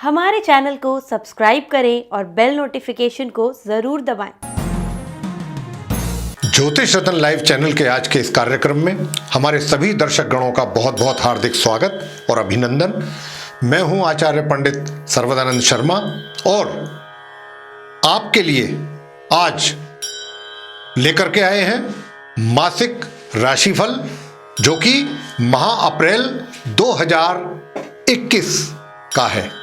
हमारे चैनल को सब्सक्राइब करें और बेल नोटिफिकेशन को जरूर दबाएं। ज्योतिष रत्न लाइव चैनल के आज के इस कार्यक्रम में हमारे सभी दर्शक गणों का बहुत बहुत हार्दिक स्वागत और अभिनंदन। मैं हूं आचार्य पंडित सर्वदानंद शर्मा और आपके लिए आज लेकर के आए हैं मासिक राशिफल जो कि माह अप्रैल 2021 का है।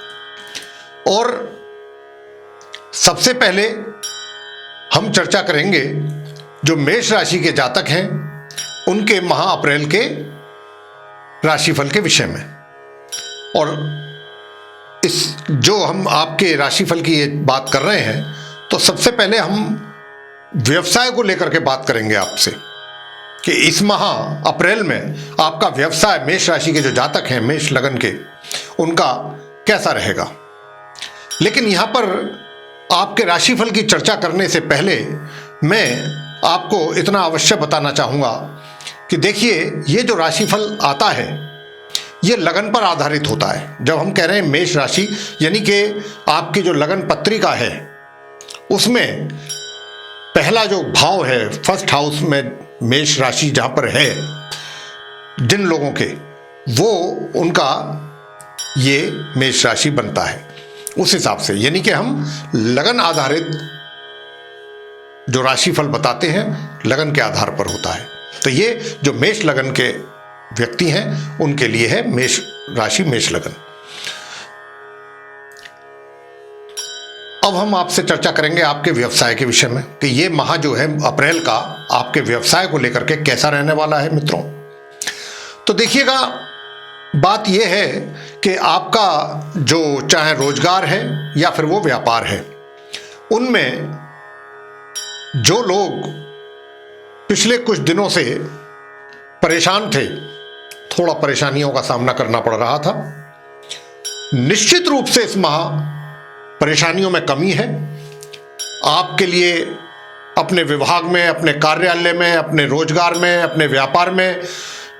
और सबसे पहले हम चर्चा करेंगे जो मेष राशि के जातक हैं उनके माह अप्रैल के राशिफल के विषय में। और इस जो हम आपके राशिफल की ये बात कर रहे हैं तो सबसे पहले हम व्यवसाय को लेकर के बात करेंगे आपसे कि इस माह अप्रैल में आपका व्यवसाय मेष राशि के जो जातक हैं मेष लगन के उनका कैसा रहेगा। लेकिन यहां पर आपके राशिफल की चर्चा करने से पहले मैं आपको इतना अवश्य बताना चाहूंगा कि देखिए ये जो राशिफल आता है ये लगन पर आधारित होता है। जब हम कह रहे हैं मेष राशि यानी कि आपकी जो लगन पत्रिका है उसमें पहला जो भाव है फर्स्ट हाउस में मेष राशि जहां पर है जिन लोगों के वो उनका ये मेष राशि बनता है उस हिसाब से, यानी कि हम लगन आधारित जो राशिफल बताते हैं लगन के आधार पर होता है। तो ये जो मेष लगन के व्यक्ति हैं उनके लिए है मेष राशि मेष लगन। अब हम आपसे चर्चा करेंगे आपके व्यवसाय के विषय में कि ये माह जो है अप्रैल का आपके व्यवसाय को लेकर के कैसा रहने वाला है मित्रों। तो देखिएगा बात यह है कि आपका जो चाहे रोजगार है या फिर वो व्यापार है उनमें जो लोग पिछले कुछ दिनों से परेशान थे, थोड़ा परेशानियों का सामना करना पड़ रहा था। निश्चित रूप से इस माह परेशानियों में कमी है। आपके लिए अपने विभाग में, अपने कार्यालय में, अपने रोजगार में, अपने व्यापार में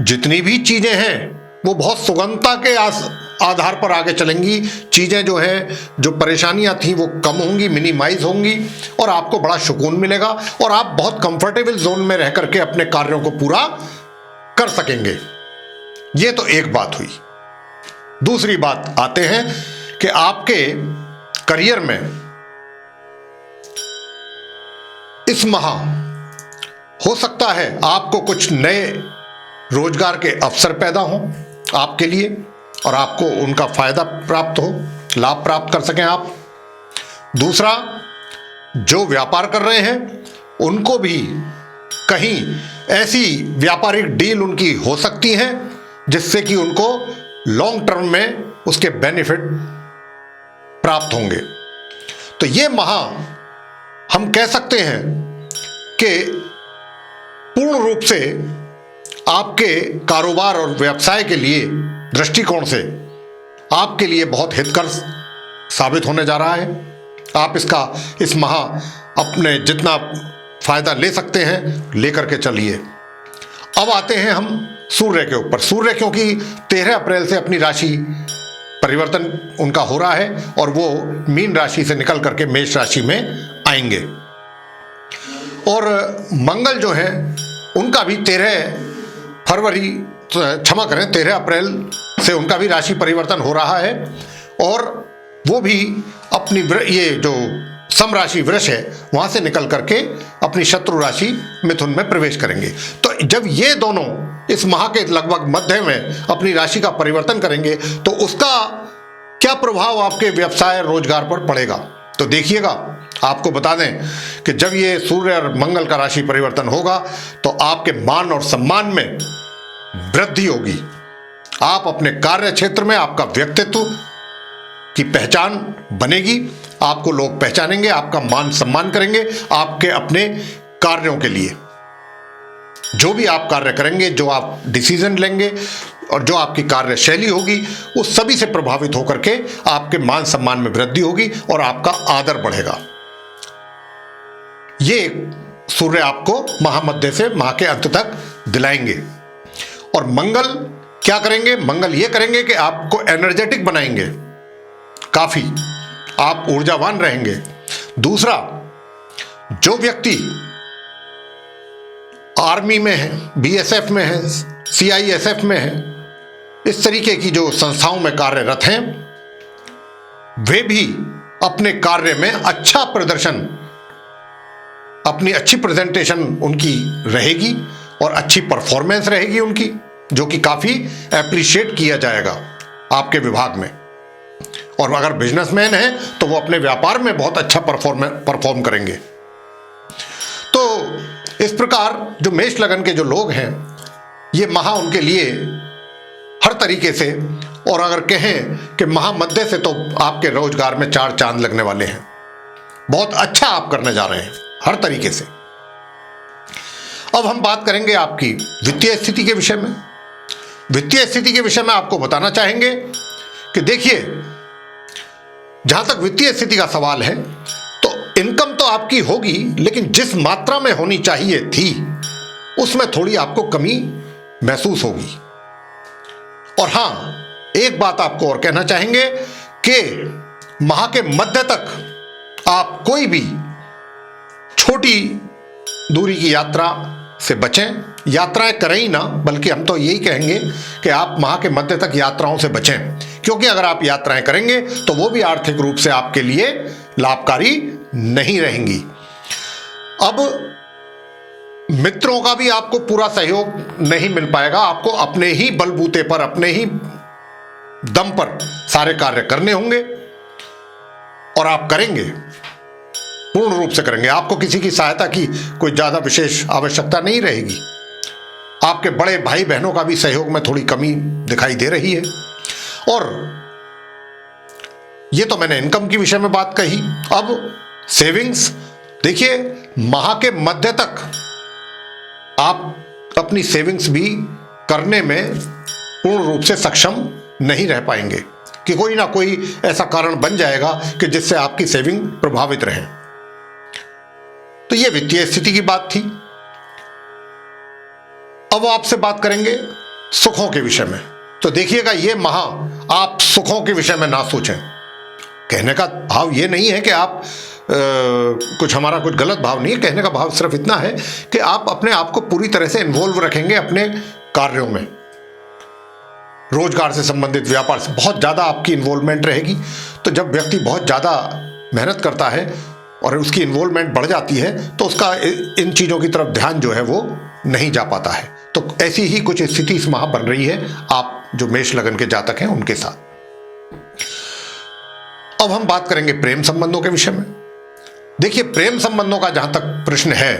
जितनी भी चीजें हैं वो बहुत सुगमता के आधार पर आगे चलेंगी। चीजें जो हैं जो परेशानियां थी वो कम होंगी, मिनिमाइज होंगी और आपको बड़ा सुकून मिलेगा और आप बहुत कंफर्टेबल जोन में रह करके अपने कार्यों को पूरा कर सकेंगे। ये तो एक बात हुई। दूसरी बात आते हैं कि आपके करियर में इस माह हो सकता है आपको कुछ नए रोजगार के अवसर पैदा हों आपके लिए और आपको उनका फायदा प्राप्त हो, लाभ प्राप्त कर सकें आप। दूसरा, जो व्यापार कर रहे हैं उनको भी कहीं ऐसी व्यापारिक डील उनकी हो सकती है जिससे कि उनको लॉन्ग टर्म में उसके बेनिफिट प्राप्त होंगे। तो ये माह हम कह सकते हैं कि पूर्ण रूप से आपके कारोबार और व्यवसाय के लिए दृष्टिकोण से आपके लिए बहुत हितकर साबित होने जा रहा है। आप इस माह अपने जितना फायदा ले सकते हैं लेकर के चलिए। अब आते हैं हम सूर्य के ऊपर। सूर्य क्योंकि 13 अप्रैल से अपनी राशि परिवर्तन उनका हो रहा है और वो मीन राशि से निकल करके मेष राशि में आएंगे। और मंगल जो है उनका भी 13 अप्रैल से उनका भी राशि परिवर्तन हो रहा है और वो भी अपनी ये जो सम राशि वृष है वहां से निकल करके अपनी शत्रु राशि मिथुन में प्रवेश करेंगे। तो जब ये दोनों इस माह के लगभग मध्य में अपनी राशि का परिवर्तन करेंगे तो उसका क्या प्रभाव आपके व्यवसाय रोजगार पर पड़ेगा। तो देखिएगा, आपको बता दें कि जब ये सूर्य और मंगल का राशि परिवर्तन होगा तो आपके मान और सम्मान में वृद्धि होगी। आप अपने कार्य क्षेत्र में आपका व्यक्तित्व की पहचान बनेगी, आपको लोग पहचानेंगे, आपका मान सम्मान करेंगे आपके अपने कार्यों के लिए। जो भी आप कार्य करेंगे, जो आप डिसीजन लेंगे और जो आपकी कार्यशैली होगी उस सभी से प्रभावित होकर के आपके मान सम्मान में वृद्धि होगी और आपका आदर बढ़ेगा। ये सूर्य आपको माह मध्य से माह के अंत तक दिलाएंगे। और मंगल क्या करेंगे? मंगल ये करेंगे कि आपको एनर्जेटिक बनाएंगे, काफी आप ऊर्जावान रहेंगे। दूसरा, जो व्यक्ति आर्मी में है, बीएसएफ में है, सीआईएसएफ में है, इस तरीके की जो संस्थाओं में कार्यरत हैं, वे भी अपने कार्य में अच्छा प्रदर्शन, अपनी अच्छी प्रेजेंटेशन उनकी रहेगी और अच्छी परफॉर्मेंस रहेगी उनकी, जो कि काफी एप्रिशिएट किया जाएगा आपके विभाग में। और अगर बिजनेसमैन है तो वो अपने व्यापार में बहुत अच्छा परफॉर्म करेंगे। तो इस प्रकार जो मेष लगन के जो लोग हैं, ये माह उनके लिए हर तरीके से, और अगर कहें कि माह मध्य से तो आपके रोजगार में 4 चांद लगने वाले हैं। बहुत अच्छा आप करने जा रहे हैं हर तरीके से। अब हम बात करेंगे आपकी वित्तीय स्थिति के विषय में। वित्तीय स्थिति के विषय में आपको बताना चाहेंगे कि देखिए, जहां तक वित्तीय स्थिति का सवाल है तो इनकम तो आपकी होगी, लेकिन जिस मात्रा में होनी चाहिए थी उसमें थोड़ी आपको कमी महसूस होगी। और हां, एक बात आपको और कहना चाहेंगे कि माह के मध्य तक आप कोई भी छोटी दूरी की यात्रा से बचें। यात्राएं करें ही ना, बल्कि हम तो यही कहेंगे कि आप माह के मध्य तक यात्राओं से बचें, क्योंकि अगर आप यात्राएं करेंगे तो वो भी आर्थिक रूप से आपके लिए लाभकारी नहीं रहेंगी। अब मित्रों का भी आपको पूरा सहयोग नहीं मिल पाएगा। आपको अपने ही बलबूते पर, अपने ही दम पर सारे कार्य करने होंगे, और आप करेंगे, पूर्ण रूप से करेंगे। आपको किसी की सहायता की कोई ज्यादा विशेष आवश्यकता नहीं रहेगी। आपके बड़े भाई बहनों का भी सहयोग में थोड़ी कमी दिखाई दे रही है। और ये तो मैंने इनकम के विषय में बात कही। अब सेविंग्स, देखिए, माह के मध्य तक आप अपनी सेविंग्स भी करने में पूर्ण रूप से सक्षम नहीं रह पाएंगे, कि कोई ना कोई ऐसा कारण बन जाएगा कि जिससे आपकी सेविंग प्रभावित रहे। तो यह वित्तीय स्थिति की बात थी। अब आपसे बात करेंगे सुखों के विषय में। तो देखिएगा, यह माह आप सुखों के विषय में ना सोचें। कहने का भाव यह नहीं है कि आप कुछ, हमारा कुछ गलत भाव नहीं है। कहने का भाव सिर्फ इतना है कि आप अपने आप को पूरी तरह से इन्वॉल्व रखेंगे अपने कार्यों में। रोजगार से संबंधित, व्यापार से बहुत ज्यादा आपकी इन्वॉल्वमेंट रहेगी। तो जब व्यक्ति बहुत ज्यादा मेहनत करता है और उसकी इन्वॉल्वमेंट बढ़ जाती है, तो उसका इन चीजों की तरफ ध्यान जो है वो नहीं जा पाता है। तो ऐसी ही कुछ स्थिति इस माह बन रही है आप जो मेष लगन के जातक हैं उनके साथ। अब हम बात करेंगे प्रेम संबंधों के विषय में। देखिए, प्रेम संबंधों का जहां तक प्रश्न है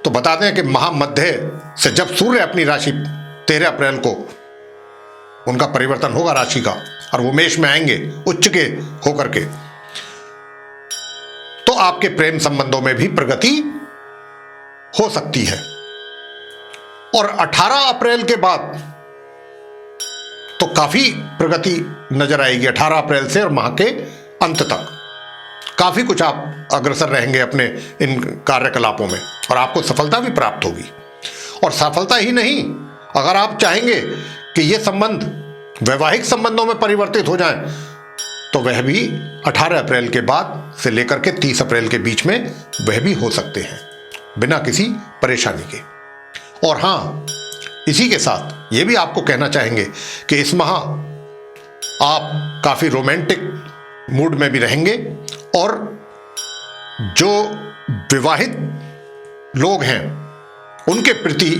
तो बता दें कि माह मध्य से जब सूर्य अपनी राशि 13 अप्रैल को उनका परिवर्तन होगा राशि का, और वो मेष में आएंगे उच्च के होकर के, तो आपके प्रेम संबंधों में भी प्रगति हो सकती है। और 18 अप्रैल के बाद तो काफी प्रगति नजर आएगी। 18 अप्रैल से और माह के अंत तक काफी कुछ आप अग्रसर रहेंगे अपने इन कार्यकलापों में, और आपको सफलता भी प्राप्त होगी। और सफलता ही नहीं, अगर आप चाहेंगे कि ये संबंध वैवाहिक संबंधों में परिवर्तित हो जाएं, तो वह भी 18 अप्रैल के बाद से लेकर के 30 अप्रैल के बीच में वह भी हो सकते हैं बिना किसी परेशानी के। और हां, इसी के साथ ये भी आपको कहना चाहेंगे कि इस माह आप काफी रोमांटिक मूड में भी रहेंगे, और जो विवाहित लोग हैं उनके प्रति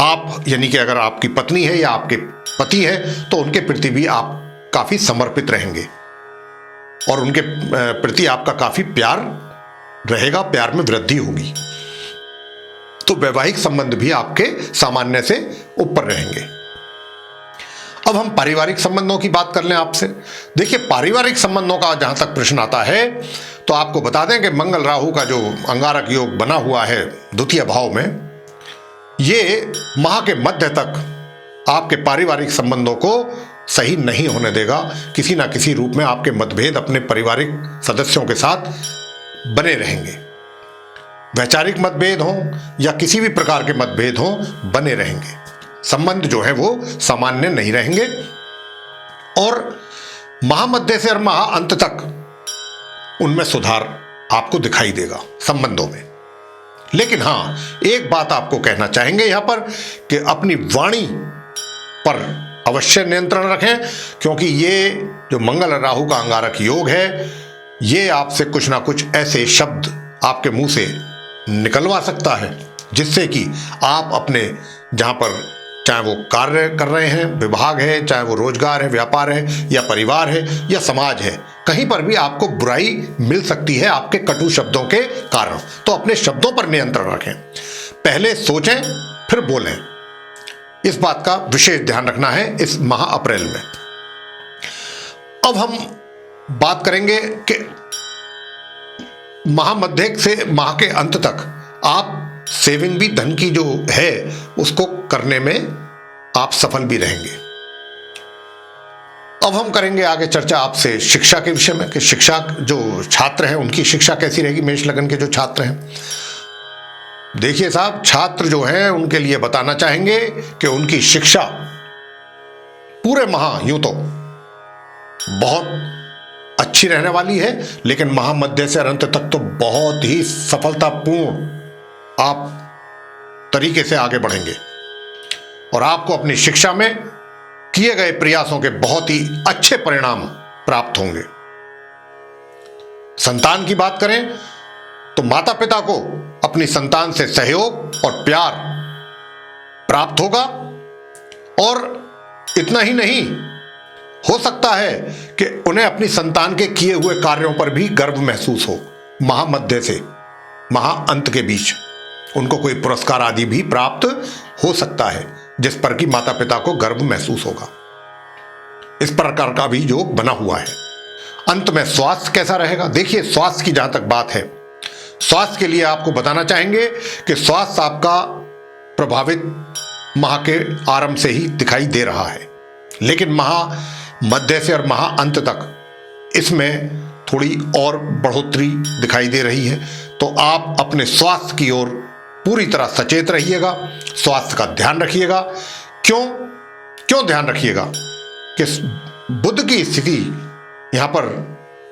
आप, यानी कि अगर आपकी पत्नी है या आपके पति है, तो उनके प्रति भी आप काफी समर्पित रहेंगे और उनके प्रति आपका काफी प्यार रहेगा, प्यार में वृद्धि होगी। तो वैवाहिक संबंध भी आपके सामान्य से ऊपर रहेंगे। अब हम पारिवारिक संबंधों की बात कर लें आपसे। देखिए, पारिवारिक संबंधों का जहां तक प्रश्न आता है तो आपको बता दें कि मंगल राहु का जो अंगारक योग बना हुआ है द्वितीय भाव में, ये माह के मध्य तक आपके पारिवारिक संबंधों को सही नहीं होने देगा। किसी ना किसी रूप में आपके मतभेद अपने पारिवारिक सदस्यों के साथ बने रहेंगे। वैचारिक मतभेद हों या किसी भी प्रकार के मतभेद हों, बने रहेंगे। संबंध जो है वो सामान्य नहीं रहेंगे। और महामध्य से और महा अंत तक उनमें सुधार आपको दिखाई देगा संबंधों में। लेकिन हां, एक बात आपको कहना चाहेंगे यहां पर कि अपनी वाणी पर अवश्य नियंत्रण रखें, क्योंकि ये जो मंगल राहु का अंगारक योग है, ये आपसे कुछ ना कुछ ऐसे शब्द आपके मुंह से निकलवा सकता है जिससे कि आप अपने जहां पर चाहे वो कार्य कर रहे हैं, विभाग है, चाहे वो रोजगार है, व्यापार है, या परिवार है, या समाज है, कहीं पर भी आपको बुराई मिल सकती है आपके कटु शब्दों के कारण। तो अपने शब्दों पर नियंत्रण रखें, पहले सोचें फिर बोलें। इस बात का विशेष ध्यान रखना है इस माह अप्रैल में। अब हम बात करेंगे कि माह मध्य से माह के अंत तक आप सेविंग भी, धन की जो है उसको करने में आप सफल भी रहेंगे। अब हम करेंगे आगे चर्चा आपसे शिक्षा के विषय में कि शिक्षा जो छात्र हैं उनकी शिक्षा कैसी रहेगी। मेष लगन के जो छात्र हैं, देखिए साहब, छात्र जो हैं उनके लिए बताना चाहेंगे कि उनकी शिक्षा पूरे माह यूं तो बहुत अच्छी रहने वाली है, लेकिन माह मध्य से अंत तक तो बहुत ही सफलतापूर्ण आप तरीके से आगे बढ़ेंगे और आपको अपनी शिक्षा में किए गए प्रयासों के बहुत ही अच्छे परिणाम प्राप्त होंगे। संतान की बात करें तो माता पिता को अपनी संतान से सहयोग और प्यार प्राप्त होगा, और इतना ही नहीं, हो सकता है कि उन्हें अपनी संतान के किए हुए कार्यों पर भी गर्व महसूस हो। माह मध्य से माह अंत के बीच उनको कोई पुरस्कार आदि भी प्राप्त हो सकता है जिस पर कि माता पिता को गर्व महसूस होगा। इस प्रकार का भी योग बना हुआ है। अंत में स्वास्थ्य कैसा रहेगा? देखिए, स्वास्थ्य की जहां तक बात है, स्वास्थ्य के लिए आपको बताना चाहेंगे कि स्वास्थ्य आपका प्रभावित माह के आरंभ से ही दिखाई दे रहा है, लेकिन माह मध्य से और माह अंत तक इसमें थोड़ी और बढ़ोतरी दिखाई दे रही है। तो आप अपने स्वास्थ्य की ओर पूरी तरह सचेत रहिएगा, स्वास्थ्य का ध्यान रखिएगा। क्यों ध्यान रखिएगा कि बुध की स्थिति यहां पर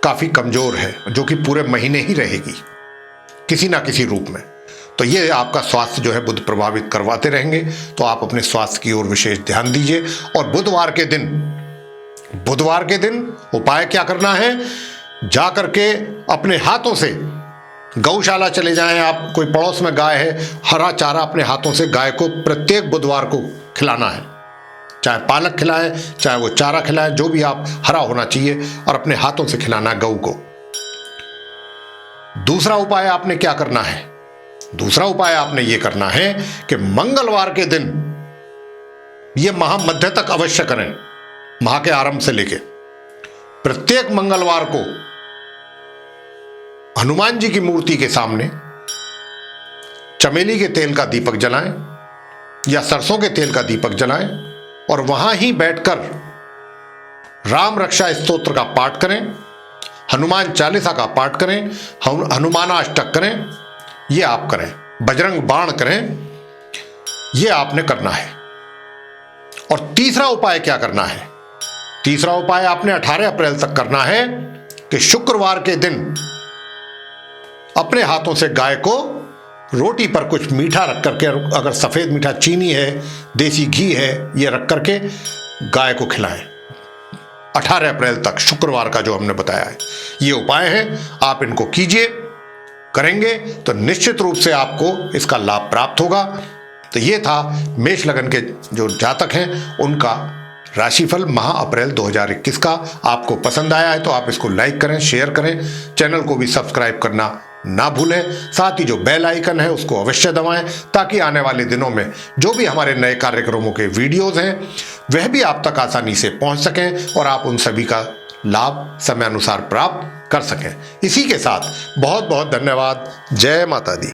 काफी कमजोर है, जो कि पूरे महीने ही रहेगी किसी ना किसी रूप में। तो ये आपका स्वास्थ्य जो है बुध प्रभावित करवाते रहेंगे। तो आप अपने स्वास्थ्य की ओर विशेष ध्यान दीजिए। और बुधवार के दिन उपाय क्या करना है? जा करके अपने हाथों से गौशाला चले जाएं आप, कोई पड़ोस में गाय है, हरा चारा अपने हाथों से गाय को प्रत्येक बुधवार को खिलाना है। चाहे पालक खिलाएं, चाहे वो चारा खिलाएं, जो भी आप हरा होना चाहिए, और अपने हाथों से खिलाना है गऊ को। दूसरा उपाय आपने क्या करना है? दूसरा उपाय आपने ये करना है कि मंगलवार के दिन, ये माह मध्य तक अवश्य करें, माह के आरंभ से लेके प्रत्येक मंगलवार को हनुमान जी की मूर्ति के सामने चमेली के तेल का दीपक जलाएं या सरसों के तेल का दीपक जलाएं, और वहां ही बैठकर राम रक्षा स्तोत्र का पाठ करें, हनुमान चालीसा का पाठ करें, हनुमानाष्टक करें, ये आप करें, बजरंग बाण करें, ये आपने करना है। और तीसरा उपाय क्या करना है? तीसरा उपाय आपने 18 अप्रैल तक करना है कि शुक्रवार के दिन अपने हाथों से गाय को रोटी पर कुछ मीठा रख करके, अगर सफेद मीठा, चीनी है, देसी घी है, ये रख करके गाय को खिलाएं। 18 अप्रैल तक, शुक्रवार का जो हमने बताया है, ये उपाय है। आप इनको कीजिए, करेंगे तो निश्चित रूप से आपको इसका लाभ प्राप्त होगा। तो ये था मेष लगन के जो जातक हैं उनका राशिफल माह अप्रैल 2021 का। आपको पसंद आया है तो आप इसको लाइक करें, शेयर करें, चैनल को भी सब्सक्राइब करना ना भूलें। साथ ही जो बेल आइकन है उसको अवश्य दबाएं, ताकि आने वाले दिनों में जो भी हमारे नए कार्यक्रमों के वीडियोज हैं वह भी आप तक आसानी से पहुंच सकें और आप उन सभी का लाभ समय अनुसार प्राप्त कर सकें। इसी के साथ बहुत बहुत धन्यवाद। जय माता दी।